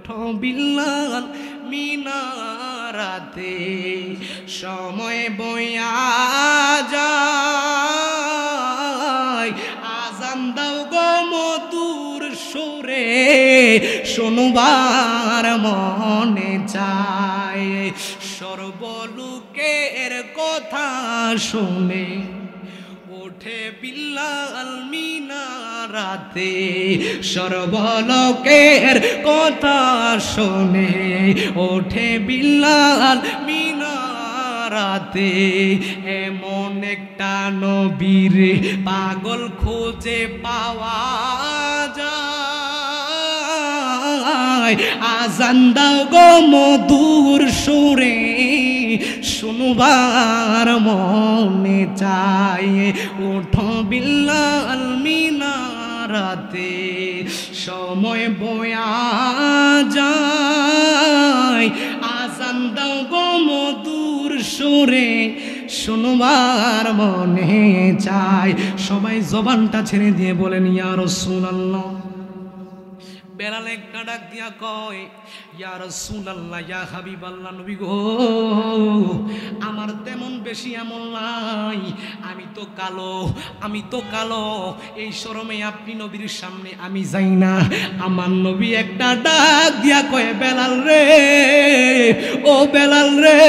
ওঠো বিল্লাল মিনারাতে, সময় বয়া যায়, আজান দাও গো মধুর সুরে, শোনবার মনে চায়, সর্বলোকের কথা শুনে ওঠে বিল্লাল মিনারাতে, সর্বলোকের কথা শুনে ওঠে বিল্লাল মিনারাতে। এমন একটা নবীর পাগল খোঁজে পাওয়া যায়, আজান দাও গো মধুর সুরে, শুনবার মনে চায়, ওঠো বিল্লাল মিনারাতে, সময় বয়া যায়, আজান দাও গো মধুর সুরে, শুনবার মনে চায়। সবাই জবানটা ছেড়ে দিয়ে বলেন ইয়া রাসূলুল্লাহ। বেলাল একটা ডাক দিয়া কয়, ইয়া রাসূলুল্লাহ, ইয়া হাবিবাল্লাহ, নবী গো, আমার তেমন বেশি আমল নাই, আমি তো কালো, এই শরমে আপনি নবীর সামনে আমি যাই না। আমার নবী একটা ডাক দিয়া কয়, বেলাল রে, ও বেলাল রে,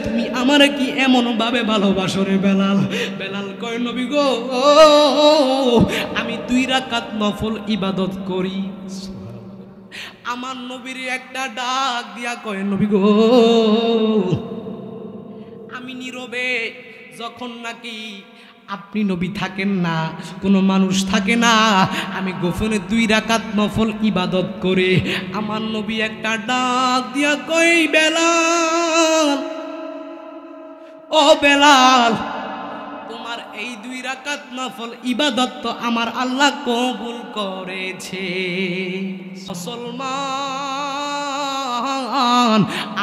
তুমি আমার কি এমন ভাবে ভালোবাসো রে বেলাল? বেলাল কয়, নবী গো, আমি 2 রাকাত নফল ইবাদত করি। আমার নবীর একটা ডাক দিয়া কয়, নবী গো, আমি নীরবে যখন নাকি আপনি নবী থাকেন না, কোনো মানুষ থাকে না, আমি গোপনে 2 রাকাত নফল ইবাদত করে। আমার নবী একটা ডাক দিয়া কই, বেলাল, ও বেলাল, তোমার এই 2 রাকাত নফল ইবাদত তো আমার আল্লাহ কবুল করেছে। মুসলমান,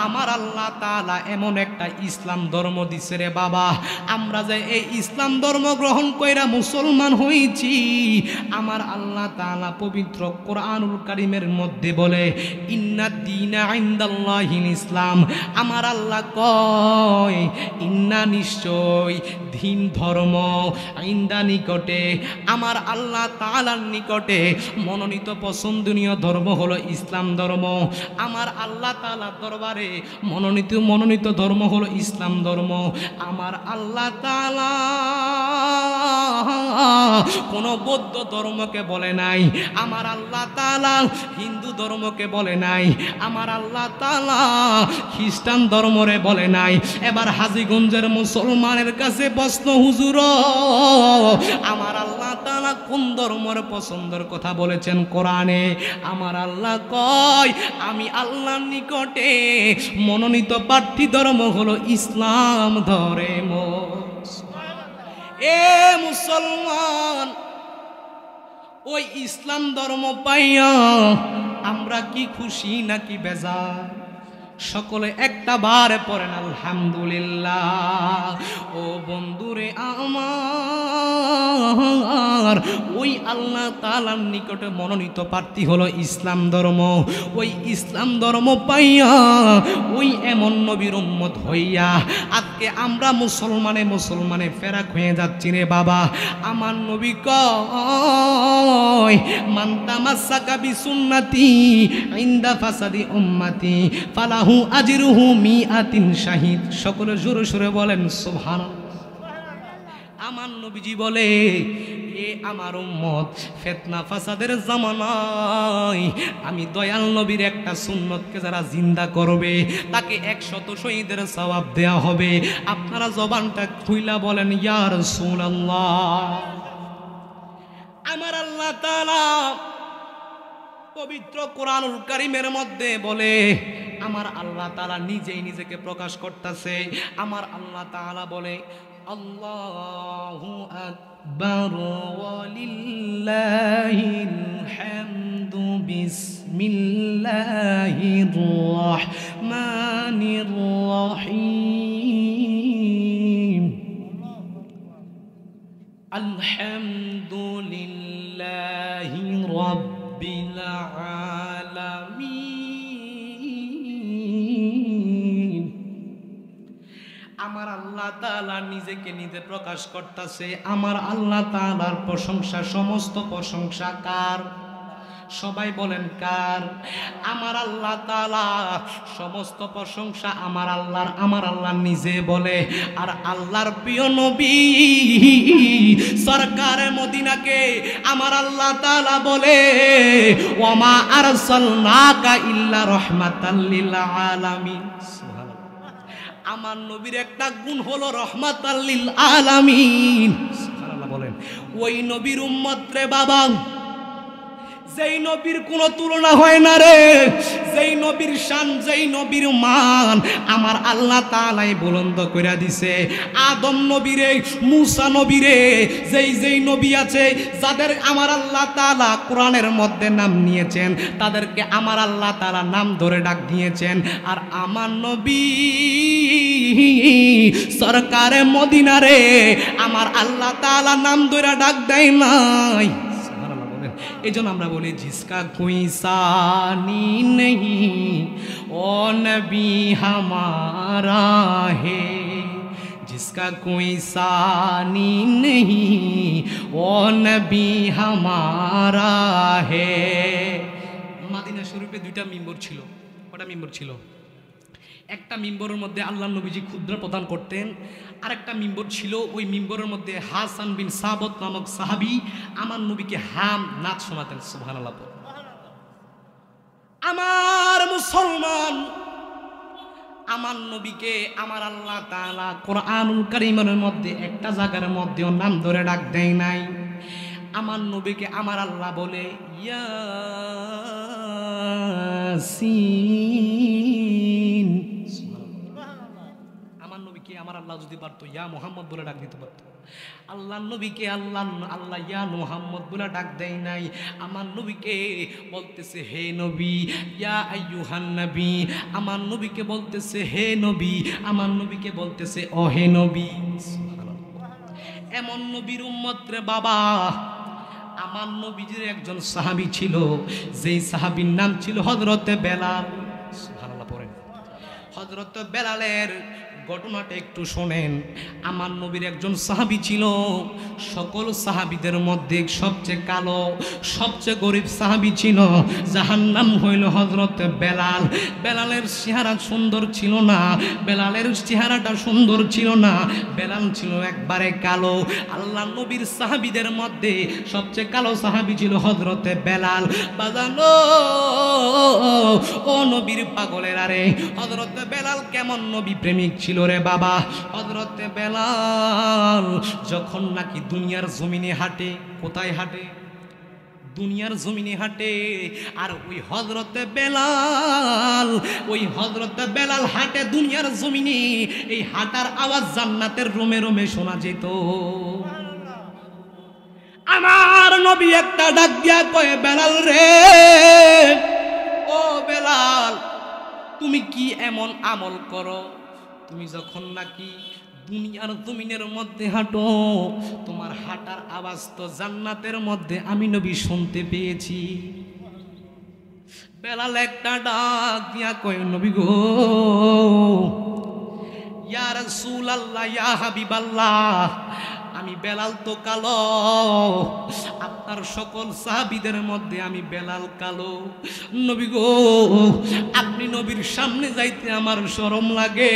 আমার আল্লাহ তাআলা এমন একটা ইসলাম ধর্ম দিছে রে বাবা, আমরা যে এই ইসলাম ধর্ম গ্রহণ কইরা মুসলমান হইছি, আমার আল্লাহ তাআলা পবিত্র কোরআনুল কারীমের মধ্যে বলে, ইন্নাদ দীনা ইনদাল্লাহিল ইসলাম। আমার আল্লাহ কয়, ইন্না, নিশ্চয়, দীন ধর্ম, ইন্দা, নিকটে, আমার আল্লাহ তাআলার নিকটে মনোনীত পছন্দনীয় ধর্ম হলো ইসলাম ধর্ম। আমার আল্লাহ তাআলার দরবারে মনোনীত ধর্ম হলো ইসলাম ধর্ম। আমার আল্লাহ তাআলা কোন বৌদ্ধ ধর্মকে বলে নাই, আমার আল্লাহ তাআলা হিন্দু ধর্মকে বলে নাই, আমার আল্লাহ তাআলা খ্রিস্টান ধর্মরে বলে নাই। এবার হাজীগঞ্জের মুসলমানের কাছে প্রশ্ন, হুজুর, আমার আল্লাহ তাআলা কোন ধর্মের পছন্দের কথা বলেছেন কোরআনে? আমার আল্লাহ কয়, আমি আল্লাহর নিকটে মনোনীত প্রার্থী ধর্ম হলো ইসলাম ধর্ম। এ মুসলমান, ওই ইসলাম ধর্ম পাইয়া আমরা কি খুশি নাকি বেজার? সকলে একটা বার পড়েন আলহামদুলিল্লাহ। ও বন্ধুরে আমার, ওই আল্লাহ তাআলার নিকটে মনোনীত প্রার্থী হলো ইসলাম ধর্ম। ওই ইসলাম ধর্ম পাইয়া, ওই এমন নবীর উম্মত হইয়া আজকে আমরা মুসলমানে ফেরাক হয়ে যাচ্ছি রে বাবা। আমার নবী কয়, মান তামাসসাকা বিসুন্নতি ইনদা ফাসাদি উম্মতি ফালাহু আজরুহু মিআতিন শাহিদ। সকলে জোরে সোরে বলেন সুবহানাল্লাহ। আমার নবীজি বলে, এ আমার উম্মত, ফিতনা ফাসাদের জামানায় আমি দয়াল নবীর একটা সুন্নতকে যারা জিন্দা করবে তাকে 100 শহীদের সওয়াব দেয়া হবে। আপনারা জবানটা খুইলা বলেন ইয়া রাসূলুল্লাহ। আমার আল্লাহ তাআলা পবিত্র কোরআনুল কারীমের মধ্যে বলে, আমার আল্লাহ তাআলা নিজেই নিজেকে প্রকাশ করতেছে। আমার আল্লাহ তাআলা বলে, আল্লাহু আকবার ওয়ালিল্লাহিল হামদু বিসমিল্লাহির রহমানির রহিম আলহামদুলিল্লাহি রাব্বিল আলামিন আমার আল্লাহ তাআলা নিজেকে নিজে প্রকাশ করতেছে। আমার আল্লাহ তাআলার প্রশংসা, সমস্ত প্রশংসা কার? সবাই বলেন কার? আমার আল্লাহ তাআলা। সমস্ত প্রশংসা আমার আল্লাহর। আমার আল্লাহ নিজে বলে। আর আল্লাহর প্রিয় নবী সরকারে মদিনাকে আমার আল্লাহ তাআলা বলে, ওয়ামা আরসালনাকা ইল্লা রাহমাতাল লিল আলামিন। আমার নবীর একটা গুণ হলো রহমাতাল লিল আলামিন। সুবহানাল্লাহ বলেন। ওই নবীর উম্মত রে বাবা, যেই নবীর কোনো তুলনা হয় না রে, যেই নবীর শান, যেই নবীর মান আমার আল্লাহ তাআলাই বুলন্দ কইরা দিছে। আদম নবীরে, মূসা নবীরে, যেই নবী আছে যাদের আমার আল্লাহ তাআলা কোরআনের মধ্যে নাম নিয়েছেন, তাদেরকে আমার আল্লাহ তাআলা নাম ধরে ডাক দিয়েছেন। আর আমার নবী সরকারে মদিনারে আমার আল্লাহ তাআলা নাম ধরে ডাক দেয় নাই। এই জন্য আমরা বলি জিসকা কোই সানি নেহি ও নবী হামারা হে, জিসকা কোই সানি নেহি ও নবী হামারা হে। মদিনা শরীফে দুইটা মিম্বর ছিল। কটা মিম্বর ছিল? একটা মিম্বরের মধ্যে আল্লাহ নবীজি ক্ষুদ্র প্রদান করতেন। আরেকটা মিম্বর ছিল, ওই মিম্বরের মধ্যে হাসান বিন সাবত নামক সাহাবী আমার নবীকে হাম নাচ শোনাতেন। সুবহানাল্লাহ। আমার মুসলমান, আমার নবীকে আমার আল্লাহ তাআলা কোরআনুল কারীমের মধ্যে একটা জায়গার মধ্যেও নাম ধরে ডাক দেয় নাই। আমার নবীকে আমার আল্লাহ বলে ইয়াসিন। আমার নবীকে আমার আল্লাহ যদি পারতো ইয়া মুহাম্মদ বলে ডাক দিতে পারতো। আল্লাহ নবীকে আল্লাহ ইয়া মুহাম্মদ বলে ডাক দেয় নাই। আমার নবীকে বলতেছে হে নবী, ইয়া আইয়ুহান নবী। আমার নবীকে বলতেছে হে নবী। আমার নবীকে বলতেছে ও হে নবী। এমন নবীর উম্মত রে বাবা। আমার নবীজির একজন সাহাবী ছিল, যেই সাহাবীর নাম ছিল হযরতে বেলাল। সুবহানাল্লাহ পড়েন। হযরতে বেলালের ঘটনাটা একটু শোনেন। আমার নবীর একজন সাহাবী ছিল, সকল সাহাবীদের মধ্যে সবচেয়ে কালো, সবচেয়ে গরিব সাহাবী ছিল, যার নাম হইল হযরতে বেলাল। বেলালের চেহারা সুন্দর ছিল না, বেলালের চেহারাটা সুন্দর ছিল না, বেলাল ছিল একবারে কালো। আল্লাহ নবীর সাহাবীদের মধ্যে সবচেয়ে কালো সাহাবী ছিল হযরতে বেলাল। বাজানো ও নবীর পাগলের আরে, হযরতে বেলাল কেমন নবী প্রেমিক ছিল রে বাবা। হযরতে বেলাল যখন নাকি দুনিয়ার জমিনে হাঁটে, কোথায় হাঁটে? দুনিয়ার জমিনে হাঁটে। আর ওই হযরতে বেলাল হাঁটে দুনিয়ার জমিনে। এই হাঁটার আওয়াজ জান্নাতের রোমে রোমে শোনা যেত। আমার নবী একটা ডাক দিয়া কয়, বেলাল রে, ও বেলাল, তুমি কি এমন আমল করো, তুমি যখন নাকি দুনিয়ার জমিনের মধ্যে হাঁটো, তোমার হাঁটার আওয়াজ তো জান্নাতের মধ্যে আমি নবী শুনতে পেয়েছি। বেলাল একটা ডাক দিয়া কয়, নবী গো, ইয়া রাসূলুল্লাহ, ইয়া হাবিবাল্লাহ, আমি বেলাল তো কালো, আপনার সকল সাহাবীদের মধ্যে আমি বেলাল কালো। নবী গো, আপনি নবীর সামনে যাইতে আমার শরম লাগে।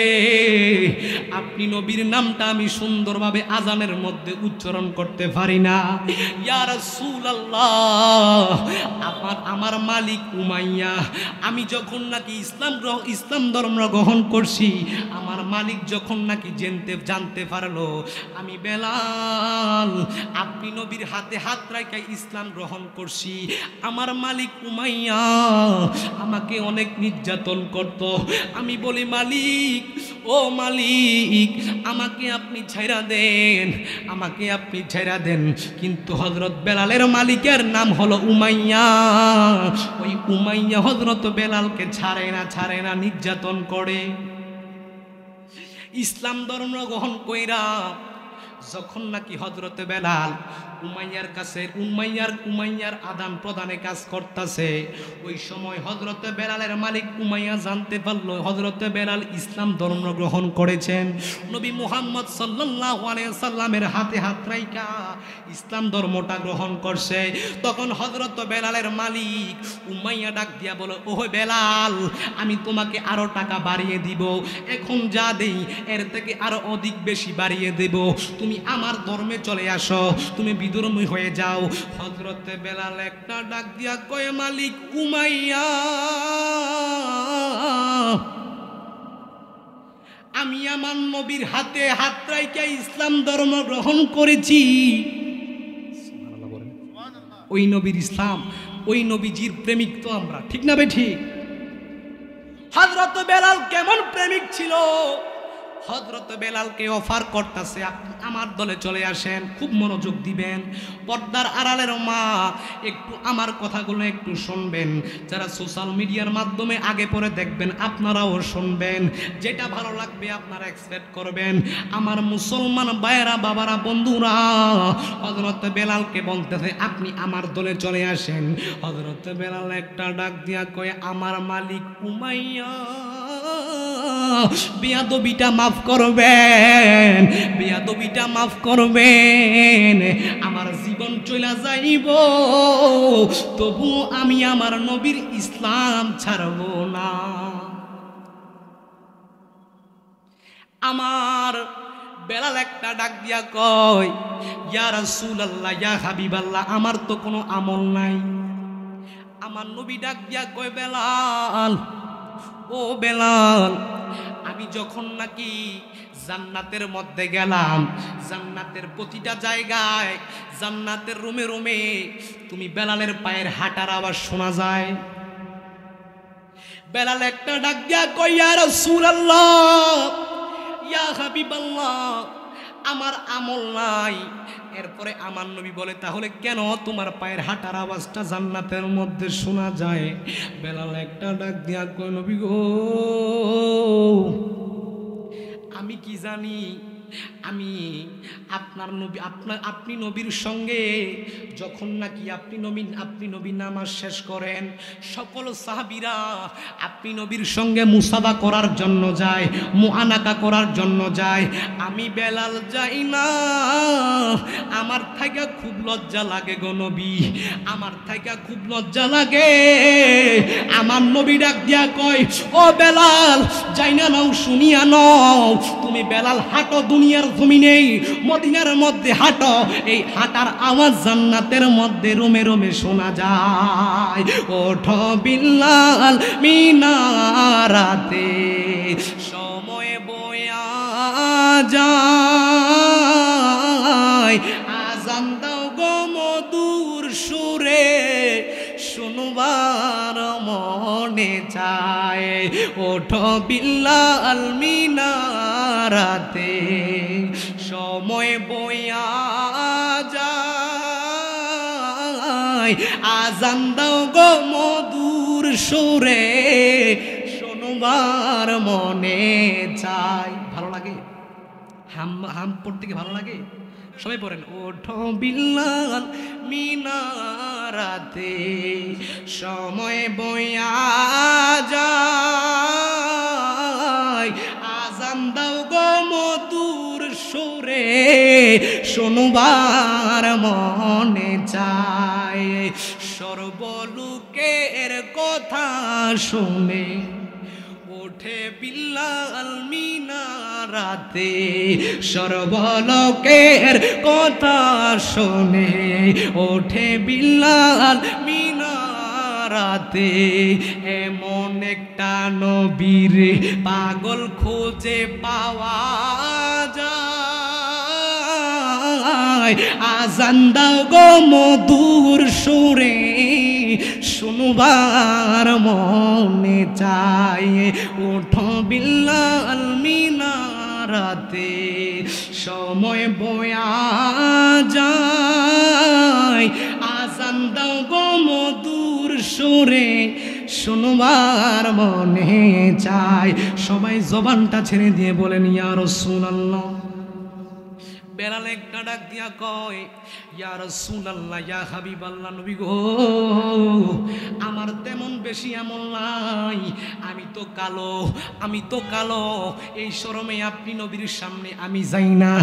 আপনি নবীর নামটা আমি সুন্দরভাবে আজানের মধ্যে উচ্চারণ করতে পারি না। ইয়া রাসূলুল্লাহ, আমার মালিক উমাইয়া, আমি যখন নাকি ইসলাম ধর্ম গ্রহণ করছি, আমার মালিক যখন নাকি জানতে পারলো আমি বেলাল আপনি নবীর হাতে হাত রাখা ইসলাম গ্রহণ করছি, আমার মালিক উমাইয়া আমাকে অনেক নির্যাতন করত। আমি বলি, মালিক, ও মালিক, আমাকে আপনি ছাইরা দেন, আমাকে আপনি ছাইরা দেন। কিন্তু হযরত বেলালের মালিকের নাম হলো উমাইয়া। ওই উমাইয়া হযরত বেলালকে ছাড়ে না, নির্যাতন করে। ইসলাম ধর্ম গ্রহণ কইরা যখন নাকি হযরতে বেলাল উমাইয়ার কাছে উমাইয়ার আদান প্রদানে কাজ করতেছে, ওই সময় হযরতে বেলালের মালিক উমাইয়া জানতে পারলো হযরতে বেলাল ইসলাম ধর্ম গ্রহণ করেছেন। নবী মুহাম্মদ সাল্লাল্লাহু আলাইহি সাল্লামের হাতে হাত রাইখা ইসলাম ধর্মটা গ্রহণ করছে। তখন হযরত বেলালের মালিক উমাইয়া ডাক দিয়া বলে, ওহ বেলাল, আমি তোমাকে আরো টাকা বাড়িয়ে দিব, এখন যা দেই এর থেকে আরো অধিক বেশি বাড়িয়ে দেব, তুমি আমার ধর্মে চলে আসো, তুমি বিধর্মী হয়ে যাও। হযরতে বেলাল একটা ডাক দিয়া কয়, মালিক উমাইয়া, আমি আমার নবীর হাতে হাত রাইখা ইসলাম ধর্ম গ্রহণ করেছি। ওই নবীর ইসলাম, ওই নবীজির প্রেমিক তো আমরা, ঠিক না ভাই ঠিক? হযরত বেলাল কেমন প্রেমিক ছিল, হযরত বেলালকে অফার করতেছে, আপনি আমার দলে চলে আসেন। খুব মনোযোগ দিবেন, পর্দার আড়ালের মা একটু আমার কথাগুলো একটু শুনবেন, যারা সোশ্যাল মিডিয়ার মাধ্যমে আগে পরে দেখবেন আপনারাও শুনবেন, যেটা ভালো লাগবে আপনারা এক্সপেক্ট করবেন। আমার মুসলমান ভাইয়েরা, বাবারা, বন্ধুরা, হযরত বেলালকে বলতেছে আপনি আমার দলে চলে আসেন। হযরত বেলাল একটা ডাক দিয়া কয়, আমার মালিক উমাইয়া, বেয়াদবিটা মাফ করবেন, বেয়াদবিটা মাফ করবেন, আমার জীবন চলে যাইব, তবু আমি আমার নবীর ইসলাম ছাড়ব না। আমার বেলাল একটা ডাক দিয়া কয়, ইয়া রাসূলুল্লাহ, ইয়া হাবিবাল্লাহ, আমার তো কোনো আমল নাই। আমার নবী ডাক দিয়া কয়, বেলাল, ও বেলাল, আমি যখন নাকি জান্নাতের মধ্যে গেলাম, জান্নাতের প্রতিটা জায়গায়, জান্নাতের রুমে রুমে তুমি বেলালের পায়ের হাঁটার আওয়াজ শোনা যায়। বেলাল একটা ডাক দিয়া কই, ইয়া রাসূলুল্লাহ, ইয়া হাবিবাল্লাহ, আমার আমল নাই। এরপরে আমার নবী বলে, তাহলে কেন তোমার পায়ের হাঁটার আওয়াজটা জান্নাতের মধ্যে শোনা যায়? বেলাল একটা ডাক দিয়া কই, নবী গো, আমি কি জানি, আমি আপনার নবী, আপনি নবীর সঙ্গে যখন নাকি আপনি নবী নামাজ শেষ করেন, সকল সাহাবীরা আপনি নবীর সঙ্গে মুসাফা করার জন্য যায়, মুআনাকা করার জন্য যায়, আমি বেলাল যাই না। আমার থেকে খুব লজ্জা লাগে গো নবী, আমার থেকে খুব লজ্জা লাগে। আমার নবী ডাক দিয়া কয়, ও বেলাল, যাই না নাও, শুনিয়া নাও, তুমি বেলাল হাঁটো দুনিয়ার জমিনে, মদিনার মধ্যে হাঁটো, এই হাঁটার আওয়াজ জান্নাতের মধ্যে রোমে রোমে শোনা যায়। ওঠো বিল্লাল মিনারাতে, সময় বয়া যায়, আজান দাও গো মধুর সুরে, শুনবার মনে চায়। ওঠো বিল্লাল মিনারাতে, সময় বয়া যায়, আজান দাও গো মধুর সুরে, শুনবার মনে চায়। ভালো লাগে? হাম পড়তে কি ভালো লাগে? সবাই পড়েন, ওঠো বিল্লাল মিনারাতে, সময় বয়া যায়, আজান দাও গো মধুর সুরে, শুনবার মনে চায়। সর্বলোকের কথা শুনে ওঠে বিল্লাল মিনারাতে, সর্বলোকের কথা শুনে ওঠে বিল্লাল মিনারাতে। এমন একটা নবীর পাগল খোঁজে পাওয়া যায়, আজান দাও গো মধুর সুরে, শুনবার মনে চায়। ওঠো বিল্লাল মিনারাতে, সময় বয়া যায়, আজান দাও গো মধুর সুরে, শুনবার মনে চায়। সবাই জবানটা ছেড়ে দিয়ে বলেন, ইয়া রাসূলুল্লাহ। বেলাল একটা ডাক দিয়া কয়, ইয়া রাসূলুল্লাহ, ইয়া হাবিবাল্লাহ, নবী গো, আমার তেমন বেশি আমল নাই, আমি তো কালো, এই শরমে আপনি নবীর সামনে আমি যাই না।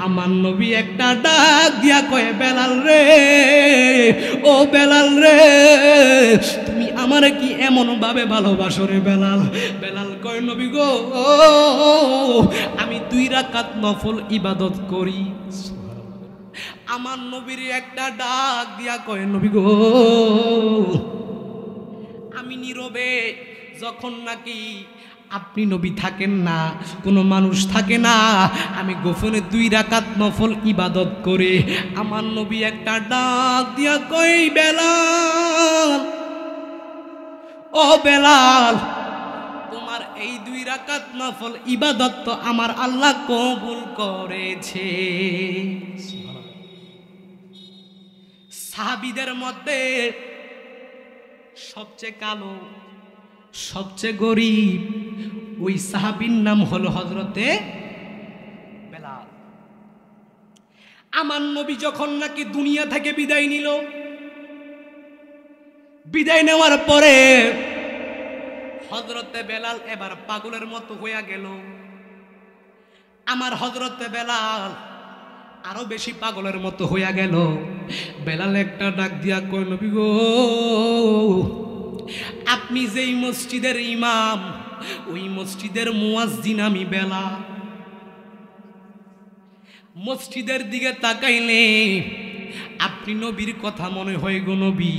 আমার নবী একটা ডাক দিয়া কয়, বেলাল রে, ও বেলাল রে, তুমি আমারে কি এমন ভাবে ভালোবাসো রে বেলাল? বেলাল কয়, নবী গো, আমি 2 রাকাত নফল ইবাদত করি। আমার নবীর একটা ডাক দিয়া কয়, নবী গো, আমি নীরবে যখন নাকি আপনি নবী থাকেন না, কোনো মানুষ থাকে না, আমি গোপনে 2 রাকাত নফল ইবাদত করে। আমার নবী একটা ডাক দিয়া কই, বেলাল, ও বেলাল, তোমার এই 2 রাকাত নফল ইবাদত তো আমার আল্লাহ কবুল করেছে। সাহাবীদের মধ্যে সবচেয়ে কালো, সবচেয়ে গরিব ওই সাহাবীর নাম হলো হযরতে বেলাল। আমার নবী যখন নাকি দুনিয়া থেকে বিদায় নিল, বিদায় নেওয়ার পরে হযরতে বেলাল এবার পাগলের মতো হইয়া গেল। আমার হযরতে বেলাল আরো বেশি পাগলের মতো হইয়া গেল। বেলাল একটা ডাক দিয়া কই, নবী গো, আপনি যেই মসজিদের ইমাম, ওই মসজিদের মুয়াজ্জিন আমি বেলাল। মসজিদের দিকে তাকাইলে আপনি নবীর কথা মনে হয় গো নবী,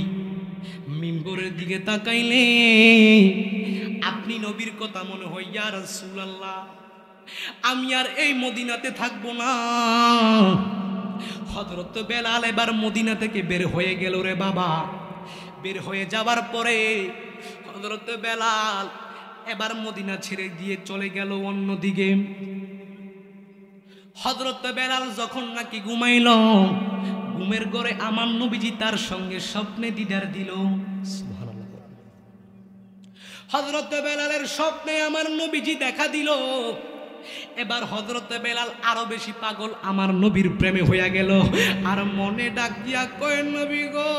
মিম্বরের দিকে তাকাইলে আপনি নবীর কথা মনে হয়। ইয়া রাসূলুল্লাহ, আমি আর এই মদিনাতে থাকবো না। হযরত বেলাল এবার মদিনা থেকে বের হয়ে গেল রে বাবা। বের হয়ে যাওয়ার পরে হযরত বেলাল এবার মদিনা ছেড়ে দিয়ে চলে গেল অন্যদিকে। হযরত বেলাল যখন নাকি ঘুমাইল, ঘুমের ঘরে আমার নবীজি তার সঙ্গে স্বপ্নে দিদার দিল। সুবহানাল্লাহ। হযরত বেলালের স্বপ্নে আমার নবীজি দেখা দিল। এবার হযরত বেলাল আরো বেশি পাগল, আমার নবীর প্রেমে হইয়া গেল। আর মনে ডাক দিয়া কয়, নবী গো,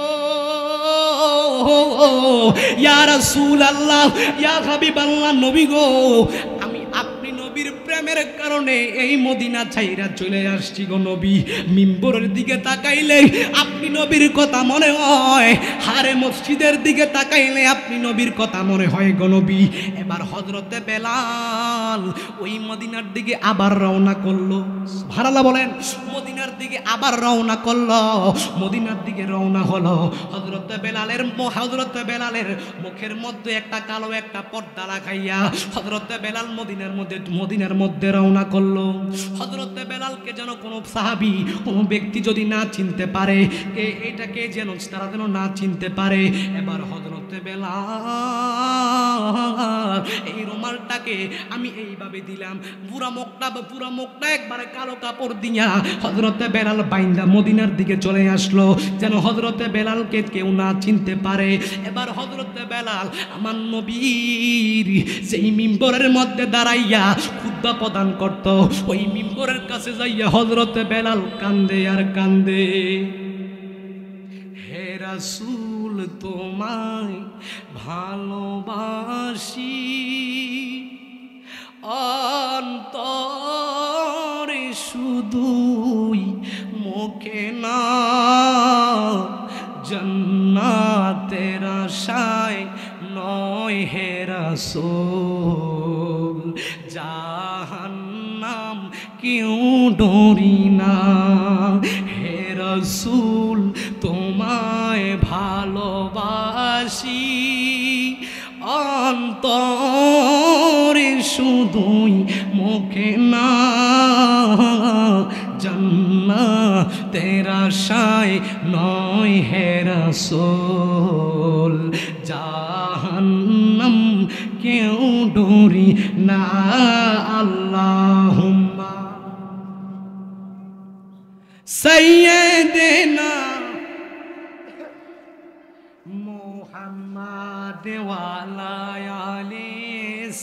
ইয়া রাসূলুল্লাহ, ইয়া হাবিবাল্লাহ, নবী গো, আমি আপনি নবীর প্রেমের কারণে এই মদিনা ছাইরা চলে আসছি গো নবী। মিম্বরের দিকে তাকাইলে আপনি নবীর কথা মনে হয়, হারে মসজিদের দিকে তাকাইলে আপনি নবীর কথা মনে হয় গো নবী। এবার হযরতে বেলাল ওই মদিনার দিকে আবার রওনা করলো। সুবহানাল্লাহ বলেন। মদিনার দিকে আবার রওনা করলো। মদিনার দিকে রওনা হলো। হযরতে বেলালের মুখের মধ্যে একটা কালো একটা পর্দা লাগাইয়া হযরতে বেলাল মদিনার মধ্যে রওনা করলো। হযরতে বেলালকে যেন কোনো সাহাবী, কোনো ব্যক্তি যদি না চিনতে পারে, এটাকে যেন তারা যেন না চিনতে পারে। এবার হযরতে বেলাল এই রুমালটাকে আমি এইভাবে দিলাম, পুরা মুখটা একবারে কালো কাপড় দিয়া হযরতে বেলাল বাইন্দা মদিনার দিকে চলে আসলো, যেন হযরতে বেলালকে কেউ না চিনতে পারে। এবার হযরতে বেলাল আমার নবীর সেই মিম্বরের মধ্যে দাঁড়াইয়া খুতবা প্রদান করত, ওই মিম্বরের কাছে যাইয়া হযরতে বেলাল কান্দে আর কান্দে, হে রাসূল তোমায় ভালোবাসি, অন্তরে শুধুই মুখে না, জান্নাতের আশায় নয় হে রাসূল, জাহান্নাম কেউ ডরি না, হে রাসূল তোমায় ভালোবাসি, অন্তরে শুধুই মুখে না, জান্নাতের আশায় নয় হে রাসূল, জাহান্নাম কেউ ডরি না। আল্লাহুম্মা সাইয়্যিদিনা মুহাম্মাদ ওয়া আলা আলি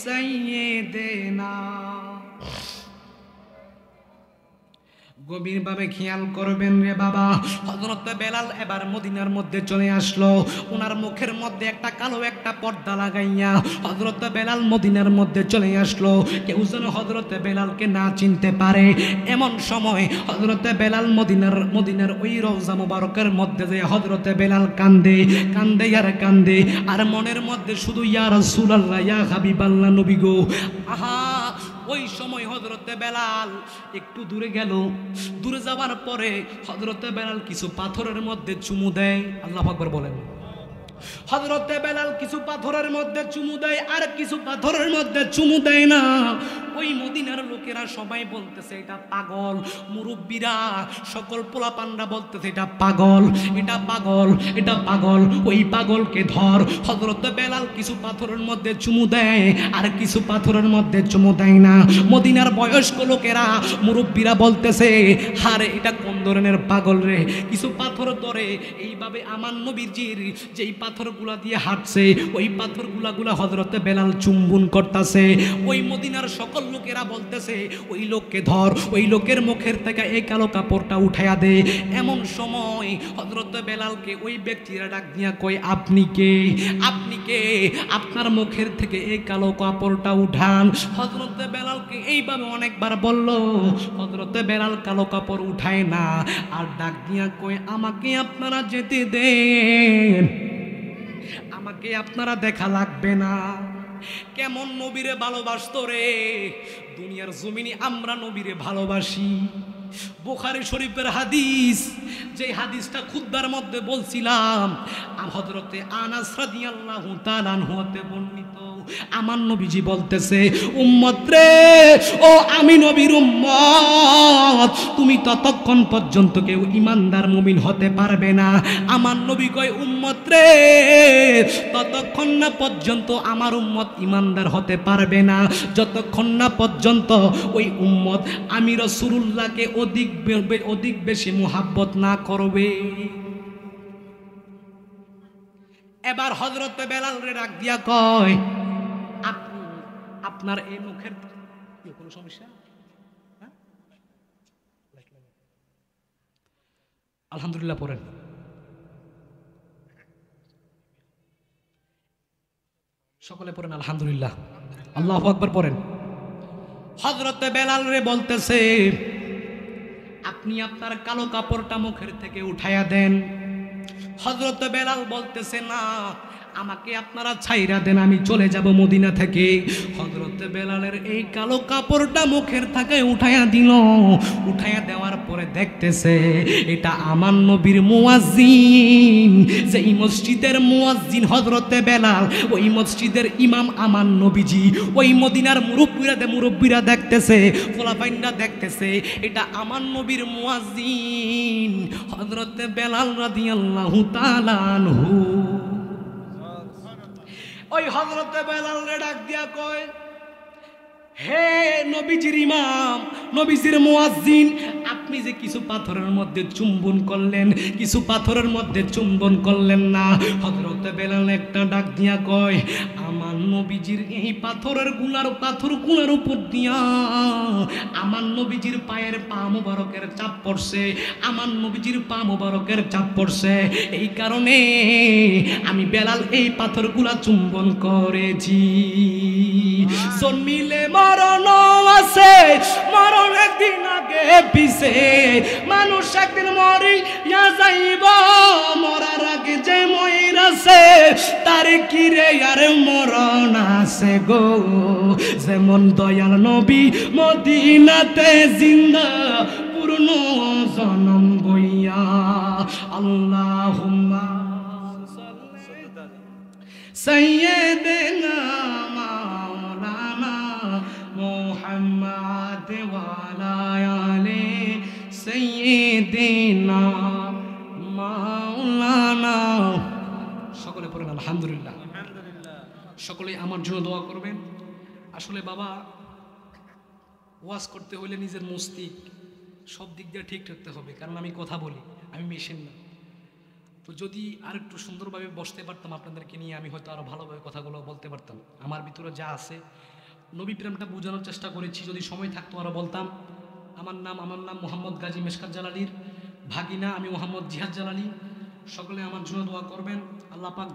সাইয়্যিদিনা। গভীরভাবে খেয়াল করবেন রে বাবা। হযরত বেলাল এবার মদিনার মধ্যে চলে আসলো। ওনার মুখের মধ্যে একটা কালো একটা পর্দা লাগাইয়া হযরত বেলাল মদিনার মধ্যে চলে আসলো। কেউ যেন হযরত বেলালকে না চিনতে পারে। এমন সময় হযরত বেলাল মদিনার ওই রওজা মুবারকের মধ্যে যে হযরত বেলাল কান্দে কান্দে আর কান্দে, আর মনের মধ্যে শুধু ইয়া রাসূলুল্লাহ, ইয়া হাবিবাল্লাহ, নবী গো। আহা, ওই সময় হযরতে বেলাল একটু দূরে গেল। দূরে যাওয়ার পরে হযরতে বেলাল কিছু পাথরের মধ্যে চুমু দেয়। আল্লাহু আকবার বলেন। হযরতে বেলাল কিছু পাথরের মধ্যে চুমু দেয়, আর কিছু পাথরের মধ্যে চুমু দেয় না। ওই মদিনার লোকেরা সবাই বলতেছে এটা পাগল। মুরব্বীরা সকল পোলাপানরা বলতেছে এটা পাগল, এটা পাগল, এটা পাগল। ওই পাগলকে ধর। হযরতে বেলাল কিছু পাথরের মধ্যে চুমু দেয়, আর কিছু পাথরের মধ্যে চুমু দেয় না। মদিনার বয়স্ক লোকেরা মুরব্বীরা বলতেছে হারে এটা কোন ধরনের পাগল রে। কিছু পাথর ধরে এইভাবে আমার নবীজির যেই পাথরগুলা দিয়ে হাঁটছে ওই পাথরগুলা হযরতে বেলাল চুম্বন করতেছে। ওই মদিনার সকল লোকেরা বলতেছে ওই লোককে ধর, ওই লোকের মুখের থেকে এই কালো কাপড়টা উঠাইয়া দে। এমন সময় হযরতে বেলালকে ওই ব্যক্তিরা ডাক দিয়া কই আপনি কে, আপনি কে, আপনার মুখের থেকে এই কালো কাপড়টা উঠান। হযরতে বেলালকে এইভাবে অনেকবার বলল। হযরতে বেলাল কালো কাপড় উঠায় না, আর ডাক দিয়া কই আমাকে আপনারা যেতে দেন, আমাকে আপনারা দেখা লাগবে না। কেমন নবীরে ভালোবাসতো রে। দুনিয়ার জমিনে আমরা নবীরে ভালোবাসি। বুখারী শরীফের হাদিস, যে হাদিসটা খুতবার মধ্যে বলছিলাম, হযরতে আনাস রাদিয়াল্লাহু তাআলা আনহু হতে বর্ণিত। আমার নবীজি বলতেছে উম্মত রে, ও আমি নবীর উম্মত, তুমি ততক্ষণ পর্যন্ত কেউ ঈমানদার মুমিন হতে পারবে না। আমার নবী কয় উম্মত রে, ততক্ষণ না পর্যন্ত আমার উম্মত ঈমানদার হতে পারবে না যতক্ষণ না পর্যন্ত ওই উম্মত আমি রাসূলুল্লাহকে অধিক বেশি মুহাব্বত না করবে। এবার হযরতে বেলাল রে ডাক দিয়া কয় আপনি আপনার এই মুখের কি কোনো সমস্যা? আলহামদুলিল্লাহ পড়েন। সকলে পড়েন আলহামদুলিল্লাহ, আল্লাহু আকবার পড়েন। হযরতে বেলাল রে বলতেছে আপনি আপনার কালো কাপড়টা মুখের থেকে উঠাইয়া দেন। হযরতে বেলাল বলতেছে না, আমাকে আপনারা ছাইরা দেন, আমি চলে যাব মদিনা থেকে। হযরতে বেলালের এই কালো কাপড়টা মুখের থেকে উঠাইয়া দিল। উঠাইয়া দেওয়ার পরে দেখতেছে এটা আমার নবীর মুয়াজ্জিন। যেই মসজিদের মুয়াজ্জিন হযরতে বেলাল, ওই মসজিদের ইমাম আমার নবীজি। ওই মদিনার মুরব্বীরা দেখতেছে, পোলাপাইনরা দেখতেছে এটা আমার নবীর মুয়াজ্জিন হযরতে বেলাল রাদিয়াল্লাহু তাআলা আনহু। ওই হযরতে বেলাল রে ডাক দিয়া কয় হে নবীজির ইমাম, নবীজির মুয়াজ্জিন, আপনি যে কিছু পাথরের মধ্যে চুম্বন করলেন, কিছু পাথরের মধ্যে চুম্বন করলেন না। হযরতে বেলাল একটা ডাক দিয়া কয় আমার নবীজির এই পাথরগুলার উপর দিয়া আমার নবীজির পায়ের পা মোবারকের চাপ পড়ছে, আমার নবীজির পা মোবারকের চাপ পড়ছে। এই কারণে আমি বেলাল এই পাথরগুলা চুম্বন করেছি। জন্মিলে মরণ আছে, মরণ একদিন আগে পিছে, মানুষ একদিন মরিয়া যাইব, মরার আগে যে মইরাছে তার কি রে আর মরণ আছে গো। যেমন দয়াল নবী মদিনাতে জিন্দা পূর্ণ জনম বইয়া। আল্লাহুম্মা সাইয়্যিদিনা মাওলানা মুহাম্মদ ওয়া আলা আলি সাইয়্যিদিনা মাওলানা। সকলে পড়েন আলহামদুলিল্লাহ। সকলে আমার জন্য দোয়া করবেন। আসলে বাবা, ওয়াজ করতে হলে নিজের মস্তিষ্ক সব দিক দিয়ে ঠিক থাকতে হবে, কারণ আমি কথা বলি, আমি মেশিন না। তো যদি আর একটু সুন্দরভাবে বসতে পারতাম আপনাদেরকে নিয়ে, আমি হয়তো আরও ভালোভাবে কথাগুলো বলতে পারতাম। আমার ভিতরে যা আছে নবী প্রেমটা বোঝানোর চেষ্টা করেছি, যদি সময় থাকতো আরও বলতাম। আমার নাম মোহাম্মদ গাজী মেশকাত জালালির ভাগিনা, আমি মোহাম্মদ জিহাদ জালালি। সকলে আমার জন্য দোয়া করবেন। আল্লাহ পাক